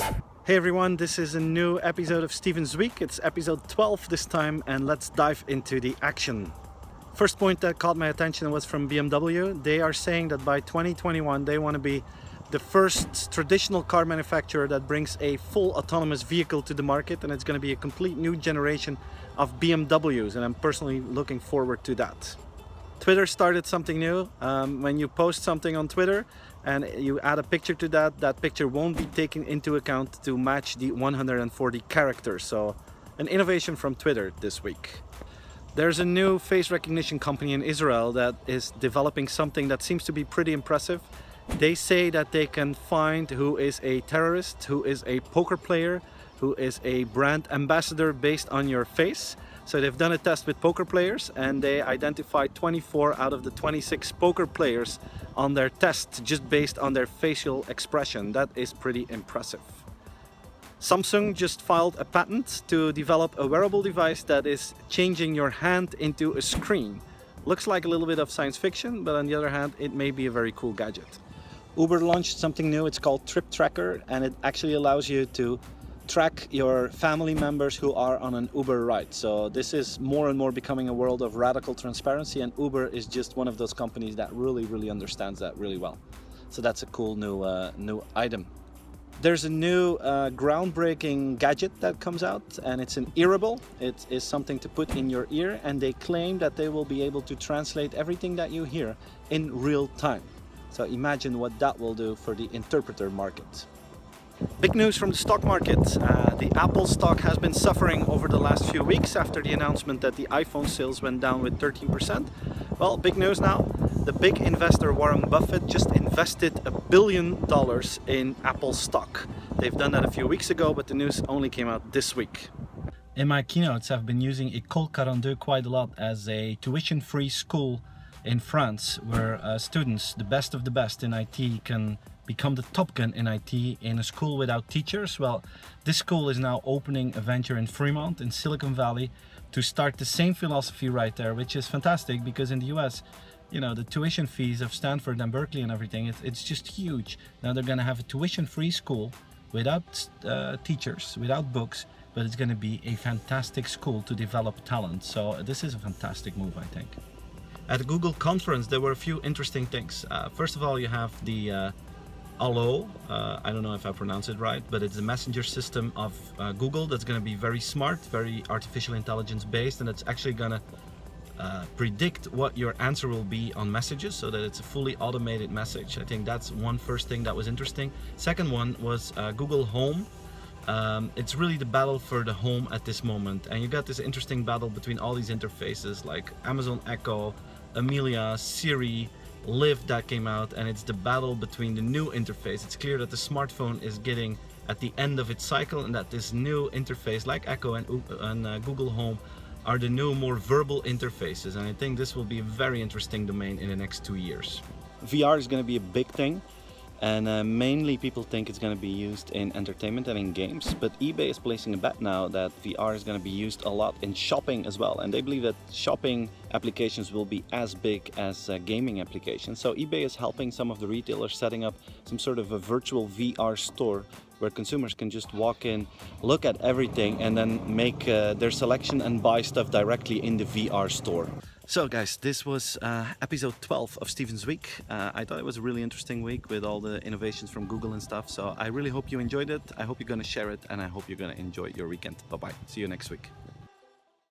Hey everyone, this is a new episode of Steven's Week. It's episode 12 this time, and let's dive into the action. First point that caught my attention was from BMW. They are saying that by 2021 they want to be the first traditional car manufacturer that brings a full autonomous vehicle to the market, and it's going to be a complete new generation of BMWs, and I'm personally looking forward to that. Twitter started something new. When you post something on Twitter and you add a picture to that, that picture won't be taken into account to match the 140 characters. So an innovation from Twitter this week. There's a new face recognition company in Israel that is developing something that seems to be pretty impressive. They say that they can find who is a terrorist, who is a poker player, who is a brand ambassador based on your face. So they've done a test with poker players and they identified 24 out of the 26 poker players on their test just based on their facial expression. That is pretty impressive. Samsung just filed a patent to develop a wearable device that is changing your hand into a screen. Looks like a little bit of science fiction, but on the other hand, it may be a very cool gadget. Uber launched something new, it's called Trip Tracker, and it actually allows you to track your family members who are on an Uber ride. So this is more and more becoming a world of radical transparency, and Uber is just one of those companies that really understands that really well. So that's a cool new item. There's a new groundbreaking gadget that comes out, and it's an Earable. It is something to put in your ear, and they claim that they will be able to translate everything that you hear in real time. So imagine what that will do for the interpreter market. Big news from the stock market. The Apple stock has been suffering over the last few weeks after the announcement that the iPhone sales went down with 13%. Well, big news now. The big investor Warren Buffett just invested $1 billion in Apple stock. They've done that a few weeks ago, but the news only came out this week. In my keynotes, I've been using École 42 quite a lot as a tuition-free school in France, where students, the best of the best in IT, can become the top gun in IT in a school without teachers. Well, this school is now opening a venture in Fremont in Silicon Valley to start the same philosophy right there, which is fantastic because in the US, you know, the tuition fees of Stanford and Berkeley and everything, it's just huge. Now they're going to have a tuition-free school without teachers, without books, but it's going to be a fantastic school to develop talent. So this is a fantastic move, I think. At the Google conference, there were a few interesting things. First of all, you have the Allo, I don't know if I pronounce it right, but it's a messenger system of Google that's going to be very smart, very artificial intelligence based, and it's actually going to predict what your answer will be on messages so that it's a fully automated message. I think that's one first thing that was interesting. Second one was Google Home. It's really the battle for the home at this moment, and you got this interesting battle between all these interfaces like Amazon Echo, Amelia, Siri, Live that came out, and it's the battle between the new interface. It's clear that the smartphone is getting at the end of its cycle, and that this new interface like Echo and Google Home are the new, more verbal interfaces, and I think this will be a very interesting domain in the next 2 years. VR is going to be a big thing, and mainly people think it's going to be used in entertainment and in games, but eBay is placing a bet now that VR is going to be used a lot in shopping as well, and they believe that shopping applications will be as big as gaming applications. So eBay is helping some of the retailers setting up some sort of a virtual VR store where consumers can just walk in, look at everything, and then make their selection and buy stuff directly in the VR store. So guys, this was episode 12 of Steven's Week. I thought it was a really interesting week with all the innovations from Google and stuff. So I really hope you enjoyed it. I hope you're going to share it, and I hope you're going to enjoy your weekend. Bye-bye. See you next week.